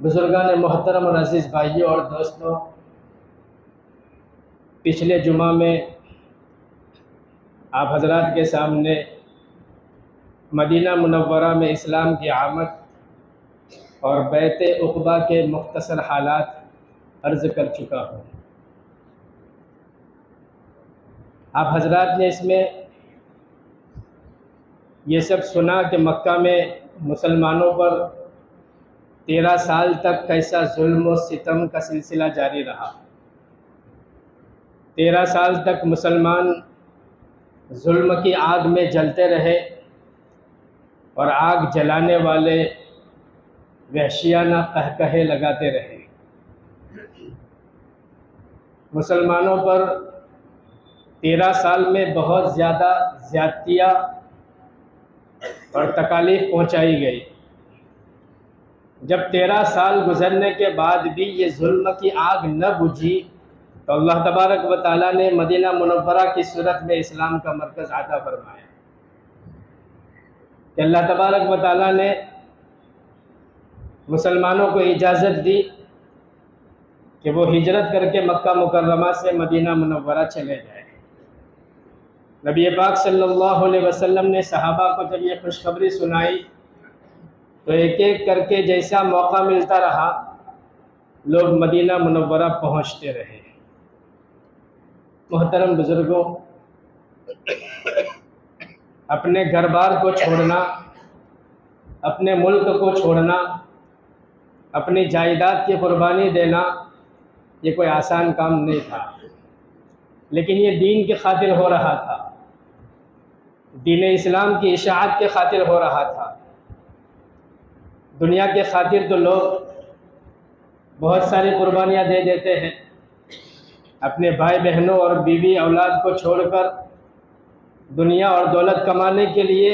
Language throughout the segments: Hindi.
बुजुर्गान मोहतरम और अज़ीज़ भाइयों और दोस्तों, पिछले जुमा में आप हजरात के सामने मदीना मुनव्वरा में इस्लाम की आमद और बैत उक़बा के मुख्तसर हालात अर्ज़ कर चुका हूँ। आप हजरात ने इसमें ये सब सुना कि मक्का में मुसलमानों पर 13 साल तक कैसा जुल्म और सितम का सिलसिला जारी रहा। 13 साल तक मुसलमान जुल्म की आग में जलते रहे और आग जलाने वाले वहशियाना कहकहे लगाते रहे। मुसलमानों पर 13 साल में बहुत ज़्यादा ज़्यादतियाँ और तकालीफ पहुँचाई गई। जब 13 साल गुजरने के बाद भी ये जुल्म की आग न बुझी तो अल्लाह तबारक व तआला ने मदीना मुनव्वरा की सूरत में इस्लाम का मरकज़ अता फरमाया कि अल्लाह तबारक व तआला ने मुसलमानों को इजाज़त दी कि वो हिजरत करके मक्का मुकर्रमा से मदीना मुनव्वरा चले जाए। नबी पाक सल्लल्लाहु अलैहि वसल्लम ने सहाबा को जब ये खुशखबरी सुनाई तो एक एक करके जैसा मौका मिलता रहा लोग मदीना मुनव्वरा पहुंचते रहे। मोहतरम बुजुर्गों, अपने घर बार को छोड़ना, अपने मुल्क को छोड़ना, अपनी जायदाद की कुर्बानी देना ये कोई आसान काम नहीं था, लेकिन ये दीन की खातिर हो रहा था, दीन इस्लाम की इशाअत के खातिर हो रहा था। दुनिया के खातिर तो लोग बहुत सारी कुर्बानियाँ दे देते हैं, अपने भाई बहनों और बीवी औलाद को छोड़कर दुनिया और दौलत कमाने के लिए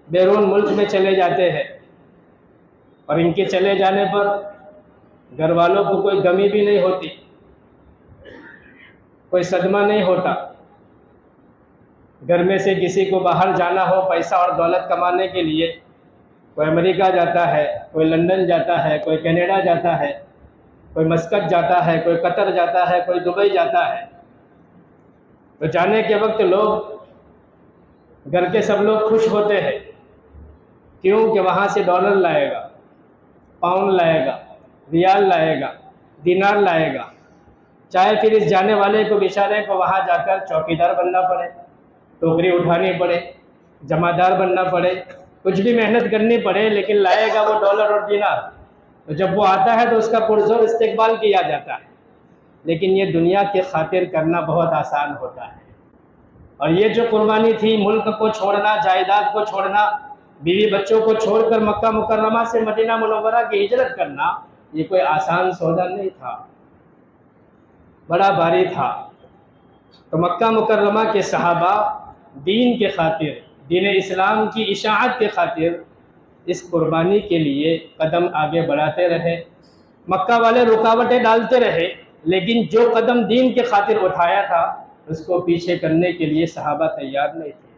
बैरून मुल्क में चले जाते हैं और इनके चले जाने पर घर वालों को कोई गमी भी नहीं होती, कोई सदमा नहीं होता। घर में से किसी को बाहर जाना हो पैसा और दौलत कमाने के लिए, कोई अमेरिका जाता है, कोई लंदन जाता है, कोई कनाडा जाता है, कोई मस्कत जाता है, कोई कतर जाता है, कोई दुबई जाता है। तो जाने के वक्त लोग घर के सब लोग खुश होते हैं, क्यों कि वहाँ से डॉलर लाएगा, पाउंड लाएगा, रियाल लाएगा, दिनार लाएगा। चाहे फिर इस जाने वाले को बेचारे को वहाँ जाकर चौकीदार बनना पड़े, टोकरी उठानी पड़े, जमादार बनना पड़े, कुछ भी मेहनत करनी पड़े, लेकिन लाएगा वो डॉलर और दिनार। तो जब वो आता है तो उसका पुरजोर इस्तकबाल किया जाता है। लेकिन ये दुनिया के खातिर करना बहुत आसान होता है। और ये जो कुर्बानी थी, मुल्क को छोड़ना, जायदाद को छोड़ना, बीवी बच्चों को छोड़कर मक्का मुकर्रमा से मदीना मुनव्वरा की हिजरत करना, ये कोई आसान सौदा नहीं था, बड़ा भारी था। तो मक्का मुकर्रमा के सहाबा दीन के खातिर, दीन इस्लाम की इशाअत के खातिर इस कुर्बानी के लिए कदम आगे बढ़ाते रहे। मक्का वाले रुकावटें डालते रहे, लेकिन जो कदम दीन के खातिर उठाया था उसको पीछे करने के लिए सहाबा तैयार नहीं थे।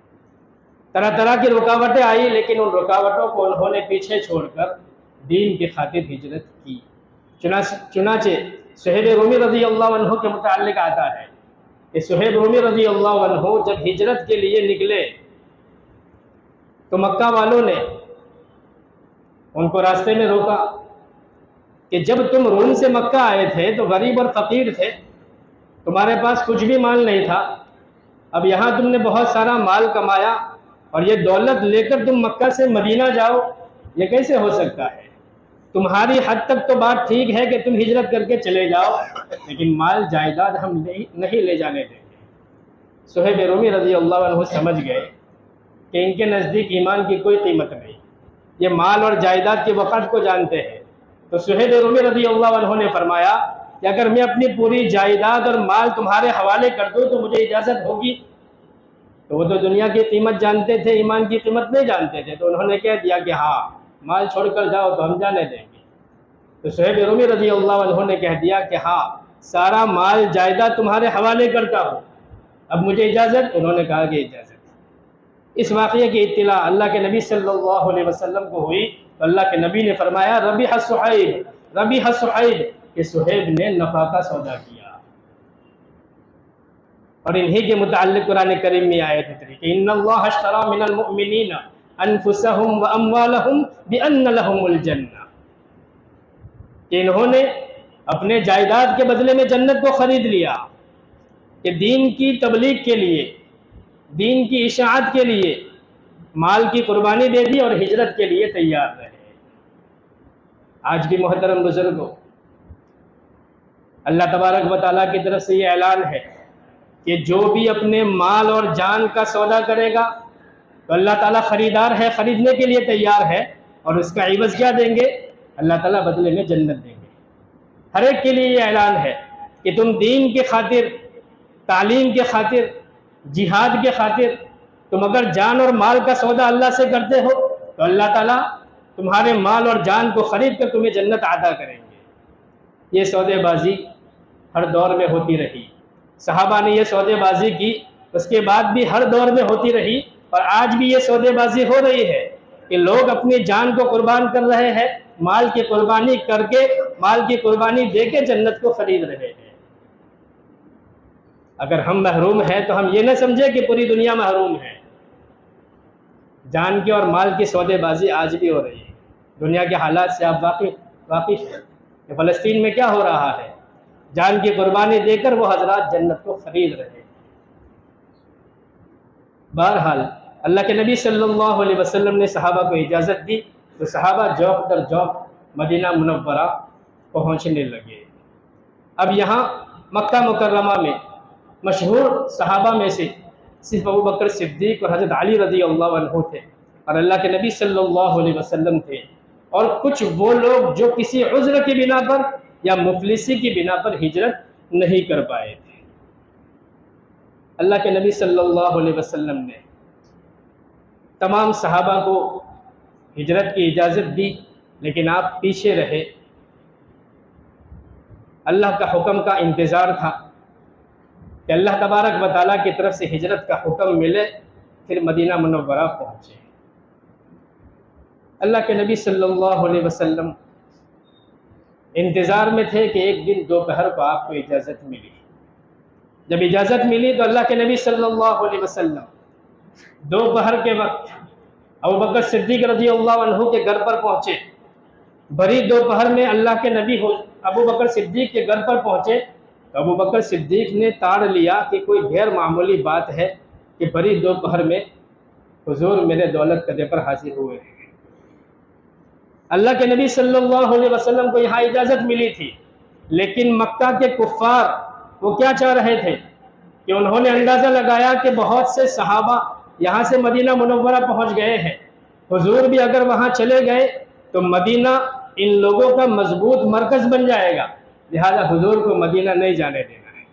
तरह तरह की रुकावटें आई, लेकिन उन रुकावटों को उन्होंने पीछे छोड़कर दीन के खातिर हिजरत की। चुनाचे सुहैब रूमी रज़ी अल्लाह अन्हु के मुताल्लिक़ आता है कि सुहैब रूमी रज़ी अल्लाह अन्हु जब हिजरत के लिए निकले तो मक्का वालों ने उनको रास्ते में रोका कि जब तुम रोम से मक्का आए थे तो गरीब और फ़कीर थे, तुम्हारे पास कुछ भी माल नहीं था, अब यहाँ तुमने बहुत सारा माल कमाया और ये दौलत लेकर तुम मक्का से मदीना जाओ, ये कैसे हो सकता है? तुम्हारी हद तक तो बात ठीक है कि तुम हिजरत करके चले जाओ, लेकिन माल जायदाद हम नहीं ले जाने देंगे। सुहैब रूमी रज़ी अल्लाह अन्हु समझ गए कि इनके नज़दीक ईमान की कोई कीमत नहीं, ये माल और जायदाद के वक़्त को जानते हैं। तो सुहैब रूमी रज़ी अल्लाह अन्हु ने फरमाया कि अगर मैं अपनी पूरी जायदाद और माल तुम्हारे हवाले कर दूँ तो मुझे इजाज़त होगी? तो वो तो दुनिया की कीमत जानते थे, ईमान की कीमत नहीं जानते थे। तो उन्होंने कह दिया कि हाँ, माल छोड़कर जाओ तो हम जाने देंगे। तो सुहैब रूमी रज़ी अल्लाह अन्हु ने कह दिया कि हाँ, सारा माल जायदाद तुम्हारे हवाले करता हूँ, अब मुझे इजाज़त? उन्होंने कहा कि इजाज़त। इस वाक़ये की इत्तिला अल्लाह के नबी सल्लल्लाहु अलैहि वसल्लम को हुई तो अल्लाह के नबी ने फरमाया रबिह सुहैब, रबिह सुहैब, कि सुहैब ने नफ़ा का सौदा किया। और इन्हीं के मुताल्लिक़ कुरान करीम में आयत उतरी कि इन्नल्लाह अश्तरा मिनल मुअमिनीना अनफुसहुम व अम्वालहुम बिअन्न लहुमुल जन्नह, कि इन्होंने अपने जायदाद के बदले में जन्नत को ख़रीद लिया, कि दीन की तबलीग के लिए, दीन की इशाअत के लिए माल की कुर्बानी दे दी और हिजरत के लिए तैयार रहे। आज भी मोहतरम बुजुर्गों, अल्लाह तबारक व तआला की तरफ से ये ऐलान है कि जो भी अपने माल और जान का सौदा करेगा तो अल्लाह ताला ख़रीदार है, ख़रीदने के लिए तैयार है, और उसका इवज़ क्या देंगे? अल्लाह ताला बदले में जन्नत देंगे। हर एक के लिए ये ऐलान है कि तुम दीन के खातिर, तालीम के खातिर, जिहाद के खातिर तुम अगर जान और माल का सौदा अल्लाह से करते हो तो अल्लाह ताला तुम्हारे माल और जान को ख़रीद कर तुम्हें जन्नत अता करेंगे। ये सौदेबाजी हर दौर में होती रही, सहाबा ने ये सौदेबाजी की, उसके बाद भी हर दौर में होती रही, और आज भी ये सौदेबाजी हो रही है कि लोग अपनी जान को कुर्बान कर रहे हैं, माल की कुर्बानी करके, माल की कुर्बानी दे के जन्नत को ख़रीद रहे हैं। अगर हम महरूम हैं तो हम ये न समझे कि पूरी दुनिया महरूम है। जान की और माल की सौदेबाजी आज भी हो रही है। दुनिया के हालात से आप वाकिफ़ हैं कि फ़लस्तीन में क्या हो रहा है। जान की कुर्बानी देकर वो हजरात जन्नत को ख़रीद रहे हैं। बहरहाल अल्लाह के नबी सल्लल्लाहु अलैहि वसल्लम ने सहाबा को इजाज़त दी तो सहाबा जौक दर जौक मदीना मुनव्वरा पहुँचने लगे। अब यहाँ मक्का मुकर्रमा में मशहूर सहाबा में से सिर्फ अबू बकर सिद्दीक़ और हज़रत अली रज़ी अल्लाह अन्हु थे, और अल्लाह के नबी सल्लल्लाहु अलैहि वसल्लम थे, और कुछ वो लोग जो किसी उज़्र की बिना पर या मुफलिसी की बिना पर हिजरत नहीं कर पाए थे। अल्लाह के नबी सल्लल्लाहु अलैहि वसल्लम ने तमाम सहाबा को हिजरत की इजाज़त दी, लेकिन आप पीछे रहे। अल्लाह का हुक्म का इंतज़ार था कि अल्लाह तबारक व तआला की तरफ से हिजरत का हुक्म मिले, फिर मदीना मुनव्वरा पहुँचे। अल्लाह के नबी सल्लल्लाहु अलैहि वसल्लम इंतज़ार में थे कि एक दिन दोपहर को आपको इजाज़त मिली। जब इजाज़त मिली तो अल्लाह के नबी सल्लल्लाहु अलैहि वसल्लम दोपहर के वक्त अबू बकर सिद्दीक़ रज़ी अल्लाह अन्हु के घर पर पहुँचे। भरी दोपहर में अल्लाह के नबी अबू बकर सिद्दीक़ के घर पर पहुँचे तो अबू बकर सिद्दीक़ ने ताड़ लिया कि कोई गैर मामूली बात है कि भरी दोपहर में हुजूर मेरे दौलत कदे पर हाजिर हुए हैं। अल्लाह के नबी सल्लल्लाहु अलैहि वसल्लम को यहाँ इजाज़त मिली थी, लेकिन मक्का के कुफ़ार वो क्या चाह रहे थे कि उन्होंने अंदाज़ा लगाया कि बहुत से सहाबा यहाँ से मदीना मुनव्वरा पहुँच गए हैं, हुजूर भी अगर वहाँ चले गए तो मदीना इन लोगों का मजबूत मरकज़ बन जाएगा, लिहाजा हुजूर को मदीना नहीं जाने देना है।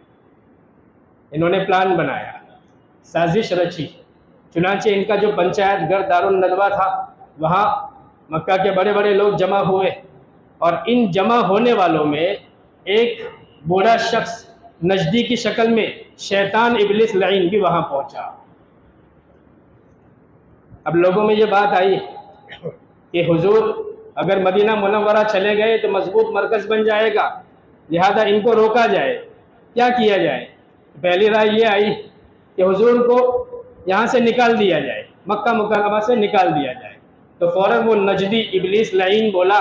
इन्होंने प्लान बनाया, साजिश रची। चुनांचे इनका जो पंचायत घर दारुन नदवा था, वहाँ मक्का के बड़े बड़े लोग जमा हुए, और इन जमा होने वालों में एक बूढ़ा शख्स नजदी की शक्ल में शैतान इब्लिस लईन भी वहाँ पहुँचा। अब लोगों में ये बात आई कि हुजूर अगर मदीना मुनव्वरा चले गए तो मजबूत मरकज़ बन जाएगा, लिहाजा इनको रोका जाए। क्या किया जाए? पहली राय ये आई कि हुजूर को यहाँ से निकाल दिया जाए, मक्का मुकर्रमा से निकाल दिया जाए। तो फ़ौरन वो नजदी इब्लिस लईन बोला,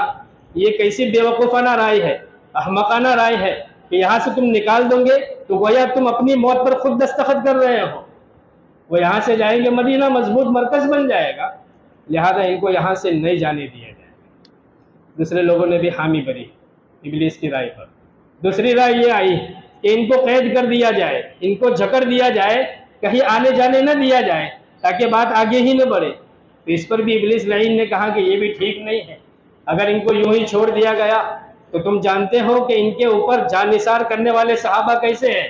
ये कैसी बेवकूफ़ाना राय है, अहमकाना राय है कि यहाँ से तुम निकाल दोगे तो गोया तुम अपनी मौत पर खुद दस्तखत कर रहे हो। वो यहाँ से जाएंगे, मदीना मजबूत मरकज बन जाएगा, लिहाजा इनको यहाँ से नहीं जाने दिया जाएगा। दूसरे लोगों ने भी हामी भरी इब्लीस की राय पर। दूसरी राय ये आई कि इनको कैद कर दिया जाए, इनको जकड़ दिया जाए, कहीं आने जाने न दिया जाए ताकि बात आगे ही न बढ़े। तो इस पर भी इब्लीस लईन ने कहा कि ये भी ठीक नहीं है। अगर इनको यूं ही छोड़ दिया गया तो तुम जानते हो कि इनके ऊपर जानिसार करने वाले सहाबा कैसे हैं,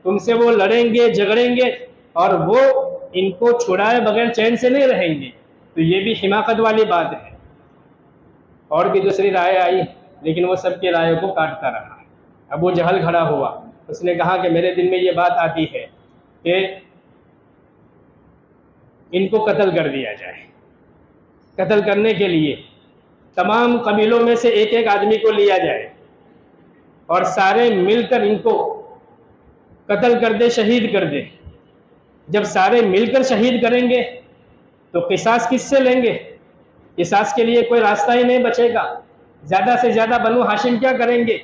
तुमसे वो लड़ेंगे झगड़ेंगे और वो इनको छुड़ाए बगैर चैन से नहीं रहेंगे। तो ये भी हिमाकत वाली बात है। और भी दूसरी राय आई, लेकिन वो सबकी रायों को काटता रहा। अबू जहल खड़ा हुआ, उसने कहा कि मेरे दिल में ये बात आती है कि इनको कत्ल कर दिया जाए। कत्ल करने के लिए तमाम कबीलों में से एक एक आदमी को लिया जाए और सारे मिलकर इनको कत्ल कर दे, शहीद कर दे। जब सारे मिलकर शहीद करेंगे तो किसास किससे लेंगे? किसास के लिए कोई रास्ता ही नहीं बचेगा। ज़्यादा से ज़्यादा बनु हाशिम क्या करेंगे?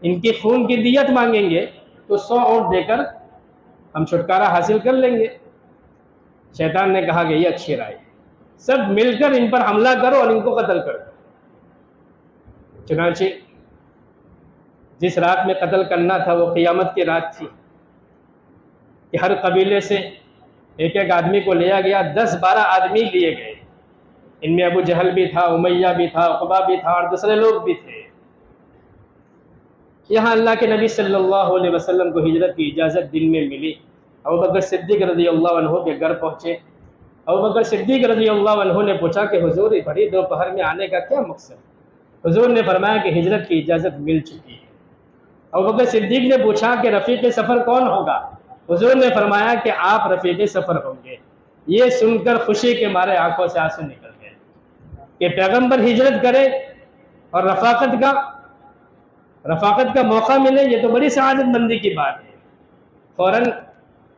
इनकी खून की दियत मांगेंगे तो 100 ऊँट देकर हम छुटकारा हासिल कर लेंगे। शैतान ने कहा कि ये अच्छी राय है, सब मिलकर इन पर हमला करो और इनको कत्ल करो। चुनांचे जिस रात में कत्ल करना था वो क़ियामत की रात थी कि हर कबीले से एक एक आदमी को लिया गया। 10-12 आदमी लिए गए। इनमें अबू जहल भी था, उमैया भी था, उक़बा भी था और दूसरे लोग भी थे। यहाँ अल्लाह के नबी सल्लल्लाहु अलैहि वसल्लम को हिजरत की इजाज़त दिन में मिली। अबू बकर सिद्दीक़ रज़ियल्लाहु अन्हु के घर पहुँचे। अबू बकर सिद्दीक़ रज़ियल्लाहु अन्हु ने पूछा कि हुज़ूर बड़ी दोपहर में आने का क्या मकसद? हुज़ूर ने फरमाया कि हिजरत की इजाज़त मिल चुकी है। अबू बकर सिद्दीक़ ने पूछा कि रफ़ीक़ सफ़र कौन होगा? हुज़ूर ने फरमाया कि आप रफ़ीक़ सफ़र होंगे। ये सुनकर खुशी के मारे आंखों से आंसू निकल गए कि पैगम्बर हिजरत करे और रफ़ाकत का मौका मिले, ये तो बड़ी सआदतमंदी की बात है। फ़ौरन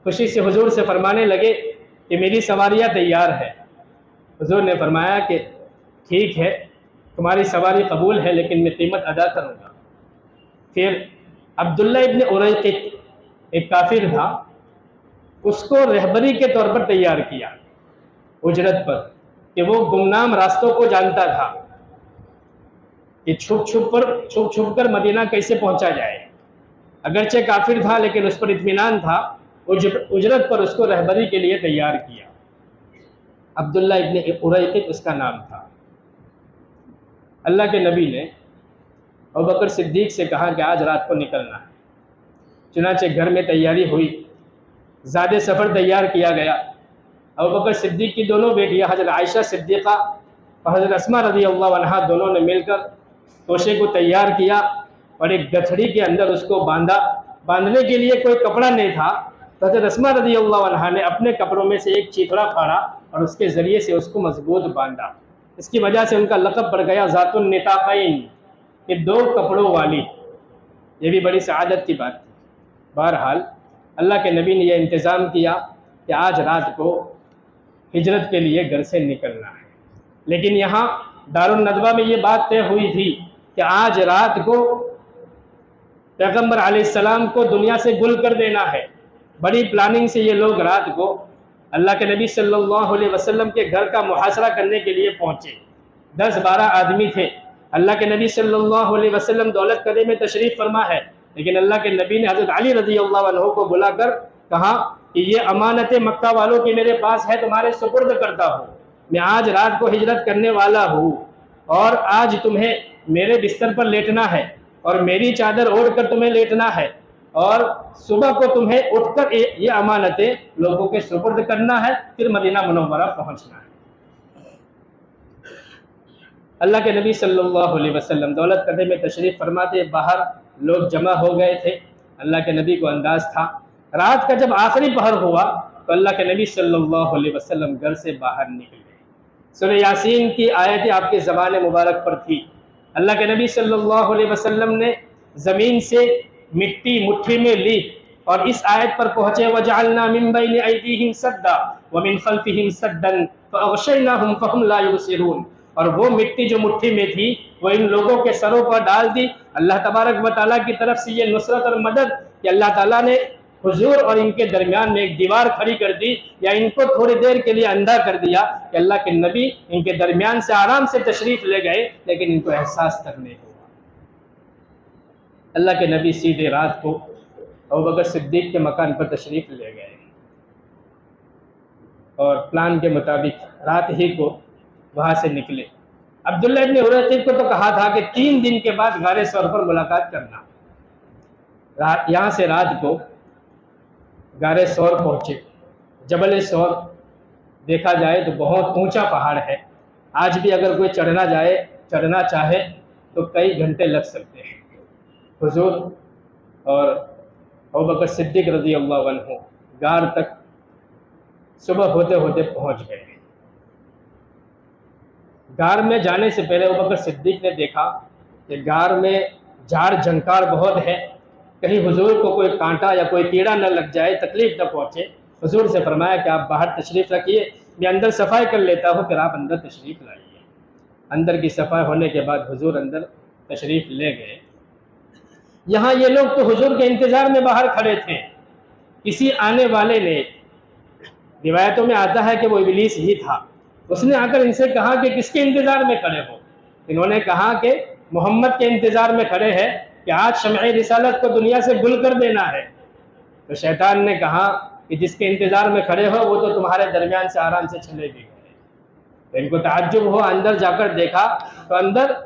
खुशी से हुज़ूर से फरमाने लगे कि मेरी सवारियाँ तैयार है। हुज़ूर ने फरमाया कि ठीक है, तुम्हारी सवारी कबूल है, लेकिन मैं कीमत अदा करूँगा। फिर अब्दुल्ला इब्न उरैक़ित एक काफिर था, उसको रहबरी के तौर पर तैयार किया उजरत पर, कि वो गुमनाम रास्तों को जानता था कि छुप छुप कर मदीना कैसे पहुंचा जाए। अगरचे काफिर था लेकिन उस पर इत्मीनान था। उजरत पर उसको रहबरी के लिए तैयार किया। अब्दुल्ला इब्न उरैक़ित उसका नाम था। अल्लाह के नबी ने अबू बकर सिद्दीक़ से कहा कि आज रात को निकलना है। चुनांचे घर में तैयारी हुई, ज़ादे सफ़र तैयार किया गया। अबू बकर सिद्दीक़ की दोनों बेटियां हज़रत आयशा सिद्दीक़ा और हज़रत अस्मा रज़ियल्लाहु अन्हा दोनों ने मिलकर तोशे को तैयार किया और एक गठड़ी के अंदर उसको बांधा। बांधने के लिए कोई कपड़ा नहीं था तो हज़रत अस्मा रज़ियल्लाहु अन्हा ने अपने कपड़ों में से एक चीथड़ा फाड़ा और उसके ज़रिए से उसको मजबूत बांधा। इसकी वजह से उनका लक़ब पड़ गया ज़ातुन निताक़ैन, कि 2 कपड़ों वाली। ये भी बड़ी सआदत की बात थी। बहरहाल अल्लाह के नबी ने यह इंतज़ाम किया कि आज रात को हिजरत के लिए घर से निकलना है। लेकिन यहाँ दारुन नदवा में ये बात तय हुई थी कि आज रात को पैगम्बर अलैहिस्सलाम को दुनिया से गुल कर देना है। बड़ी प्लानिंग से ये लोग रात को अल्लाह के नबी सल्लल्लाहु अलैहि वसल्लम के घर का मुहासरा करने के लिए पहुँचे। 10-12 आदमी थे। अल्लाह के नबी सल्लल्लाहु अलैहि वसल्लम दौलत कदे में तशरीफ़ फरमा है, लेकिन अल्लाह के नबी ने हज़रत अली रज़ियल्लाहु अन्हु को बुलाकर कहा कि ये अमानत मक्का वालों की मेरे पास है, तुम्हारे सुपुर्द करता हूँ। मैं आज रात को हिजरत करने वाला हूँ और आज तुम्हें मेरे बिस्तर पर लेटना है और मेरी चादर ओढ़ कर तुम्हें लेटना है और सुबह को तुम्हें उठकर ये अमानतें लोगों के सुपुर्द करना है, फिर मदीना मुनव्वरा पहुँचना है। अल्लाह के नबी सल्लल्लाहु अलैहि वसल्लम दौलत कदे में तशरीफ़ फरमाते, बाहर लोग जमा हो गए थे। अल्लाह के नबी को अंदाज़ था। रात का जब आखिरी पहर हुआ तो अल्लाह के नबी सल्लल्लाहु अलैहि वसल्लम घर से बाहर निकले। सूरह यासीन की आयतें आपके ज़बान मुबारक पर थी। अल्लाह के नबी सल्लल्लाहु अलैहि वसल्लम ने ज़मीन से मिट्टी मुट्ठी में ली और इस आयत पर पहुँचे, वजअलना मिन बैनि अयदीहिम सद्दा व मिन खल्फिहिम सद्दन फअग़शयनाहुम फहुम ला युबसिरून। और वो मिट्टी जो मुट्ठी में थी वो इन लोगों के सरों पर डाल दी। अल्लाह तबारक व तआला की तरफ से ये नुसरत और मदद कि अल्लाह ताला ने हुजूर और इनके दरमियान में एक दीवार खड़ी कर दी, या इनको थोड़ी देर के लिए अंधा कर दिया कि अल्लाह के नबी इनके दरमियान से आराम से तशरीफ़ ले गए, लेकिन इनको एहसास तक नहीं हुआ। अल्लाह के नबी सीधे रात को अबू बकर सिद्दीक़ के मकान पर तशरीफ़ ले गए और प्लान के मुताबिक रात ही को वहाँ से निकले। अब्दुल्ला इब्न उरैक़िब को तो कहा था कि 3 दिन के बाद गारे सौर पर मुलाकात करना। यहाँ से रात को गारे सौर पहुँचे। जबल सौर देखा जाए तो बहुत ऊंचा पहाड़ है। आज भी अगर कोई चढ़ना चाहे तो कई घंटे लग सकते हैं। हुजूर और अबू बकर सिद्दीक़ रज़ियल्लाहु अन्हु गार तक सुबह होते होते पहुँच गए। गार में जाने से पहले अबू बकर सिद्दीक़ ने देखा कि गार में झाड़ झंकार बहुत है, कहीं हुजूर को कोई कांटा या कोई कीड़ा न लग जाए, तकलीफ न पहुँचे। हुजूर से फरमाया कि आप बाहर तशरीफ़ रखिए, मैं अंदर सफाई कर लेता हूँ, फिर आप अंदर तशरीफ़ लाइए। अंदर की सफाई होने के बाद हुजूर अंदर तशरीफ़ ले गए। यहाँ ये लोग तो हुजूर के इंतज़ार में बाहर खड़े थे। किसी आने वाले ने, रिवायतों में आता है कि वो इब्लीस ही था, उसने आकर इनसे कहा कि किसके इंतज़ार में खड़े हो। इन्होंने कहा कि मोहम्मद के इंतज़ार में खड़े हैं कि आज शमए रिसालत को दुनिया से गुल कर देना है। तो शैतान ने कहा कि जिसके इंतज़ार में खड़े हो वो तो तुम्हारे दरमियान से आराम से चले भी गए। तो इनको ताज्जुब हुआ, अंदर जाकर देखा तो अंदर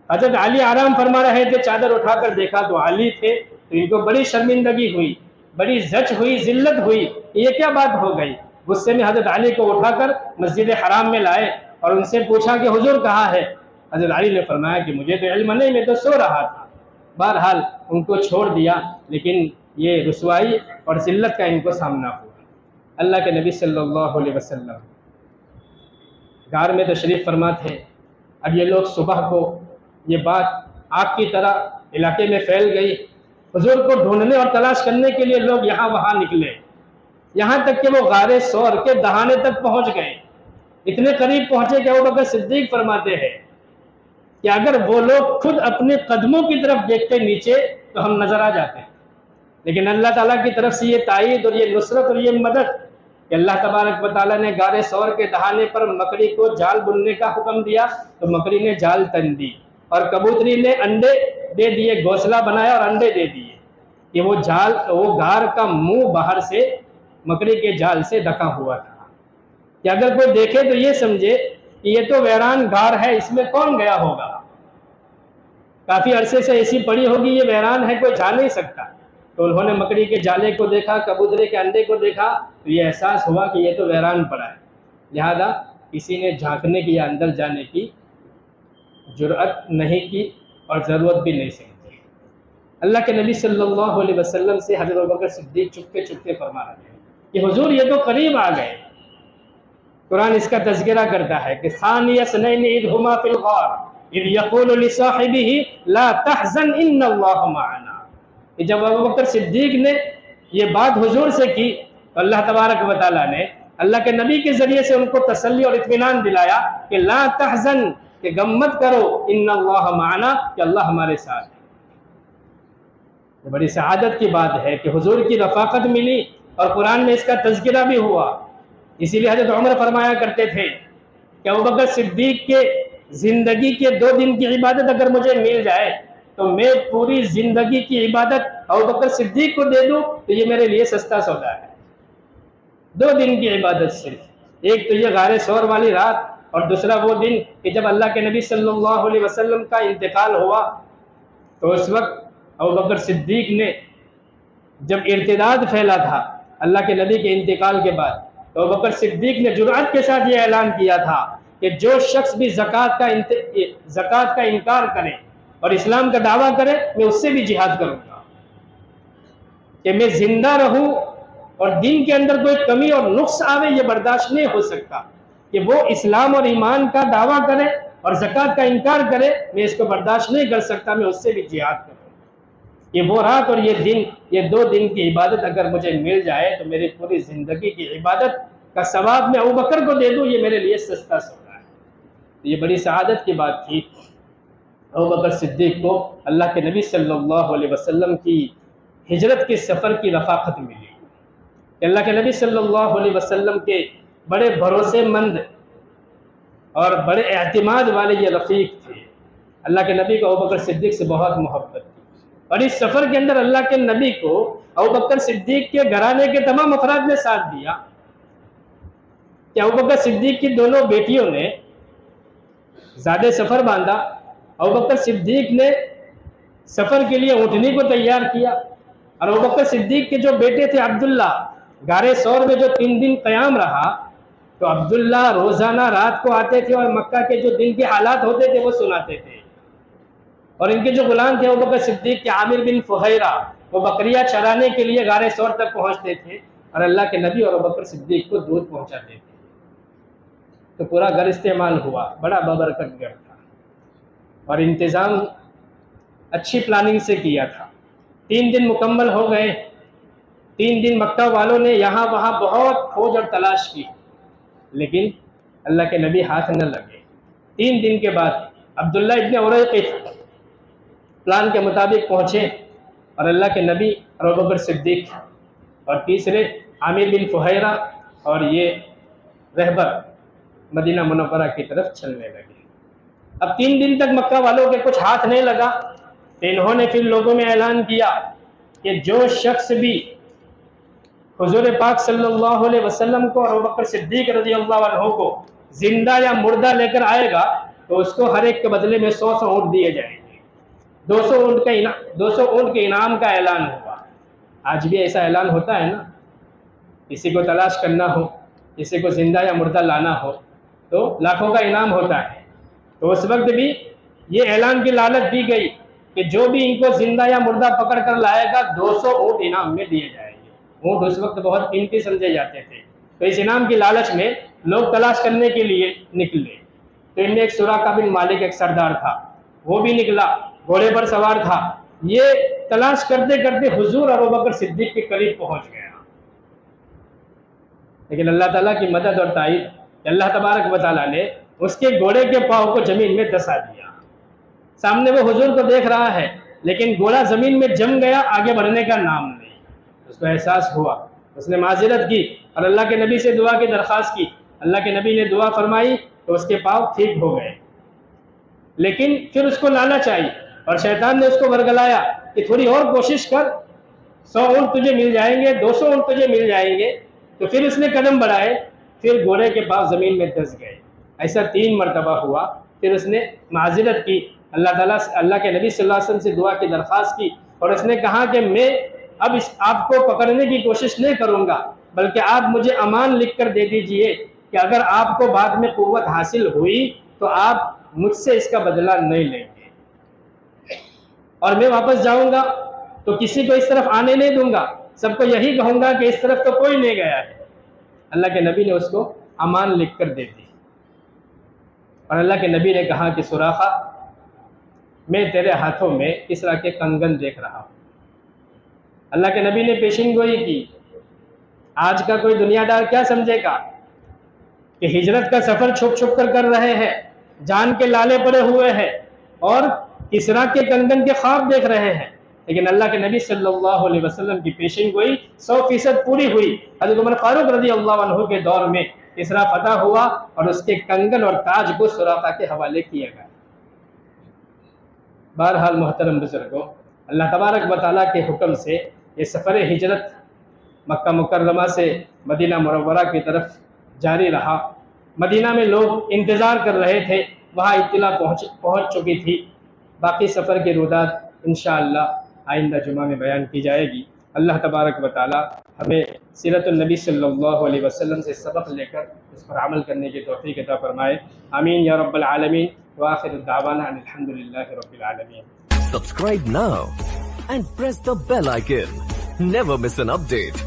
हज़रत अली आराम फरमा रहे थे। चादर उठाकर देखा तो अली थे। तो इनको बड़ी शर्मिंदगी हुई, बड़ी जच हुई, जिल्लत हुई, ये क्या बात हो गई। गुस्से में हज़रत अली को उठाकर मस्जिद हराम में लाए और उनसे पूछा कि हुजूर कहाँ है। हज़रत अली ने फरमाया कि मुझे तो इल्म नहीं, मैं तो सो रहा था। बहरहाल उनको छोड़ दिया, लेकिन ये रुसवाई और जिल्लत का इनको सामना हुआ। अल्लाह के नबी सल्लल्लाहु अलैहि वसल्लम गार में तशरीफ़ फरमा थे। अब ये लोग सुबह को ये बात आग की तरह इलाके में फैल गई। हुजूर को ढूंढने और तलाश करने के लिए लोग यहाँ वहाँ निकले, यहाँ तक कि वो गारे सौर के दहाने तक पहुँच गए। इतने करीब पहुँचे कि अबू बकर सिद्दीक़ फरमाते हैं कि अगर वो लोग खुद अपने कदमों की तरफ देखते नीचे तो हम नजर आ जाते। लेकिन अल्लाह ताला की तरफ से ये तायीद और ये नुसरत और ये मदद कि अल्लाह तबारक व तआला ने गारे सौर के दहाने पर मकड़ी को जाल बुनने का हुक्म दिया, तो मकड़ी ने जाल तन दी और कबूतरी ने अंडे दे दिए, घोंसला बनाया और अंडे दे दिए कि वो गार का मुंह बाहर से मकड़ी के जाल से ढका हुआ था कि अगर कोई देखे तो ये समझे कि ये तो वैरान गार है, इसमें कौन गया होगा। काफ़ी अरसे से ऐसी पड़ी होगी, ये वैरान है, कोई जा नहीं सकता। तो उन्होंने मकड़ी के जाले को देखा, कबूतरे के अंडे को देखा, तो ये एहसास हुआ कि ये तो वैरान पड़ा है। लिहाजा किसी ने झांकने की या अंदर जाने की जुर्अत नहीं की और ज़रूरत भी नहीं समझी। अल्लाह के नबी सल्लल्लाहु अलैहि वसल्लम से हज़रत अबू बकर सिद्दीक़ चुपके चुपके फरमा रहे हैं कि हुजूर ये तो करीब आ गए। कुरान इसका तज़किरा करता है कि सानिया स्नैनि इज़ हुमा फिल गार इज़ यक़ूलु लिसाहिबिही ला तहज़न इन्नल्लाह मअना। जब अबू बकर सिद्दीक़ ने ये बात हुजूर से की तो अल्लाह तबारक व तआला ने अल्लाह के नबी के ज़रिए से उनको तसल्ली और इत्मीनान दिलाया कि ला तहज़न, कि गम मत करो, इन्नल्लाह मअना, कि अल्लाह हमारे साथ है। ये बड़ी सआदत की बात है कि हुजूर की रफ़ाक़त मिली और कुरान में इसका तज़किरा भी हुआ। इसीलिए हज़रत उमर फरमाया करते थे कि अबू बकर सिद्दीक़ के ज़िंदगी के 2 दिन की इबादत अगर मुझे मिल जाए तो मैं पूरी ज़िंदगी की इबादत अबू बकर सिद्दीक़ को दे दूँ तो ये मेरे लिए सस्ता सौदा है। 2 दिन की इबादत सिर्फ, एक तो ये गारे सौर वाली रात और दूसरा वो दिन कि जब अल्लाह के नबी सल्लल्लाहु अलैहि वसल्लम का इंतकाल हुआ। तो उस वक्त अबू बकर सिद्दीक़ ने जब इर्तिदाद फैला था अल्लाह के नबी के इंतकाल के बाद, तो अबू बकर सिद्दीक़ ने जुरअत के साथ ये ऐलान किया था कि जो शख्स भी ज़कात का इनकार करे और इस्लाम का दावा करे, मैं उससे भी जिहाद करूँगा। कि मैं जिंदा रहूँ और दीन के अंदर कोई कमी और नुक्स आवे, ये बर्दाश्त नहीं हो सकता। कि वो इस्लाम और ईमान का दावा करे और ज़कात का इनकार करे, मैं इसको बर्दाश्त नहीं कर सकता, मैं उससे भी जिहाद करूँ। ये वो रात और ये दिन, ये 2 दिन की इबादत अगर मुझे मिल जाए तो मेरी पूरी ज़िंदगी की इबादत का सवाब मैं अबू बकर को दे दूँ, ये मेरे लिए सस्ता सौदा है। तो ये बड़ी सआदत की बात थी अबू बकर सिद्दीक़ को अल्लाह के नबी सल्लल्लाहु अलैहि वसल्लम की हिजरत के सफ़र की रफ़ाक़त मिली। अल्लाह के नबी सल्लल्लाहु अलैहि वसल्लम के बड़े भरोसेमंद और बड़े एतमाद वाले ये रफ़ीक थे। अल्लाह के नबी को अबू बकर सिद्दीक़ से बहुत मोहब्बत थी और इस सफ़र के अंदर अल्लाह के नबी को अबू बकर सिद्दीक़ के घराने के तमाम अफराद ने साथ दिया कि अबू बकर सिद्दीक़ की दोनों बेटियों ने ज़्यादा सफ़र बांधा। अबू बकर सिद्दीक़ ने सफ़र के लिए ऊँटनी को तैयार किया और अबू बकर सिद्दीक़ के जो बेटे थे अब्दुल्ला, गारे सौर में जो 3 दिन क़याम रहा, तो अब्दुल्ला रोज़ाना रात को आते थे और मक्का के जो दिन के हालात होते थे वो सुनाते थे। और इनके जो गुलाम थे अबू बकर सिद्दीक़ के आमिर बिन फुहैरा, वो बकरियाँ चराने के लिए गारे सौर तक पहुँचते थे और अल्लाह के नबी और अबू बकर सिद्दीक़ को दूध पहुँचाते थे। तो पूरा घर इस्तेमाल हुआ, बड़ा बबरकत घर था और इंतज़ाम अच्छी प्लानिंग से किया था। 3 दिन मुकम्मल हो गए। 3 दिन मक्का वालों ने यहाँ वहाँ बहुत खोज और तलाश की, लेकिन अल्लाह के नबी हाथ न लगे। 3 दिन के बाद अब्दुल्ला इब्न उरैक़ित प्लान के मुताबिक पहुँचे और अल्लाह के नबी और अबू बकर सिद्दीक़ और तीसरे आमिर बिन फुहैरा और ये रहबर मदीना मुनव्वरा की तरफ चलने लगे। अब 3 दिन तक मक्का वालों के कुछ हाथ नहीं लगा तो इन्होंने फिर लोगों में ऐलान किया कि जो शख्स भी हुजूर पाक सल्लल्लाहु अलैहि वसल्लम को और अबू बकर सिद्दीक़ रज़ियल्लाहु अन्हु को जिंदा या मुर्दा लेकर आएगा तो उसको हर एक के बदले में 100 ऊँट दिए जाएंगे। 200 ऊँट के इनाम का ऐलान हुआ। आज भी ऐसा ऐलान होता है ना, किसी को तलाश करना हो, किसी को जिंदा या मुर्दा लाना हो तो लाखों का इनाम होता है। तो उस वक्त भी ये ऐलान की लालच दी गई कि जो भी इनको जिंदा या मुर्दा पकड़ कर लाएगा 200 ऊँट इनाम में दिए जाएंगे। ऊँट उस वक्त बहुत कीमती समझे जाते थे, तो इस इनाम की लालच में लोग तलाश करने के लिए निकले। तो इनमें एक सुराका बिन मालिक एक सरदार था, वो भी निकला, घोड़े पर सवार था। ये तलाश करते करते हुजूर अबू बकर सिद्दीक़ के करीब पहुंच गया, लेकिन अल्लाह ताला की मदद और ताईद, अल्लाह तबारक व तआला ने उसके घोड़े के पाँव को ज़मीन में दसा दिया। सामने वो हुजूर को देख रहा है, लेकिन घोड़ा ज़मीन में जम गया, आगे बढ़ने का नाम नहीं। उसको एहसास हुआ, उसने माज़रत की और अल्लाह के नबी से दुआ की दरख्वास्त की। अल्लाह के नबी ने दुआ फरमाई तो उसके पाँव ठीक हो गए। लेकिन फिर उसको लालच आई और शैतान ने उसको बरगलाया कि थोड़ी और कोशिश कर, 100 ऊँट तुझे मिल जाएंगे, 200 ऊँट तुझे मिल जाएंगे। तो फिर उसने कदम बढ़ाए, फिर घोड़े के पाँव ज़मीन में धंस गए। ऐसा 3 मरतबा हुआ। फिर उसने माज़रत की, अल्लाह के नबी सल्लल्लाहु अलैहि वसल्लम से दुआ की दरख्वास्त की और उसने कहा कि मैं अब आपको पकड़ने की कोशिश नहीं करूँगा, बल्कि आप मुझे अमान लिख कर दे दीजिए कि अगर आपको बाद में क़ुव्वत हासिल हुई तो आप मुझसे इसका बदला नहीं लेंगे और मैं वापस जाऊँगा तो किसी को इस तरफ आने नहीं दूँगा, सबको यही कहूँगा कि इस तरफ तो कोई नहीं गया है। अल्लाह के नबी ने उसको अमान लिख कर दे दी और अल्लाह के नबी ने कहा कि सुराखा, मैं तेरे हाथों में किसरा के कंगन देख रहा हूँ। अल्लाह के नबी ने पेशिन गोई की। आज का कोई दुनियादार क्या समझेगा कि हिजरत का सफ़र छुप छुप कर रहे हैं, जान के लाले पड़े हुए हैं और किसरा के कंगन के ख्वाब देख रहे हैं। लेकिन अल्लाह के नबी सल्लल्लाहु अलैहि वसल्लम की पेशिन गोई 100% पूरी हुई। हज़रत उमर फारूक रज़ियल्लाहु अन्हु के दौर में किसरा फतह हुआ और उसके कंगन और ताज को सुराका के हवाले किया गया। बहरहाल मोहतरम बुजुर्गों, अल्लाह तबारक व तआला के हुक्म से ये सफ़र हिजरत मक्का मुकर्रमा से मदीना मुनव्वरा की तरफ जारी रहा। मदीना में लोग इंतज़ार कर रहे थे, वहाँ इत्तला पहुँच चुकी थी। बाकी सफ़र की रुदात इंशाअल्लाह आइंदा जुमा में बयान की जाएगी। अल्लाह तबारक व तआला हमें सीरतुन नबी सल्लल्लाहु अलैहि वसल्लम से सबक लेकर उस पर अमल करने की तौफीक अता फरमाए। आमीन या रब्बल आलमीन। व आखिरु दावाना अल्हम्दुलिल्लाहि रब्बिल आलमीन। Subscribe now and press the bell icon. Never miss an update.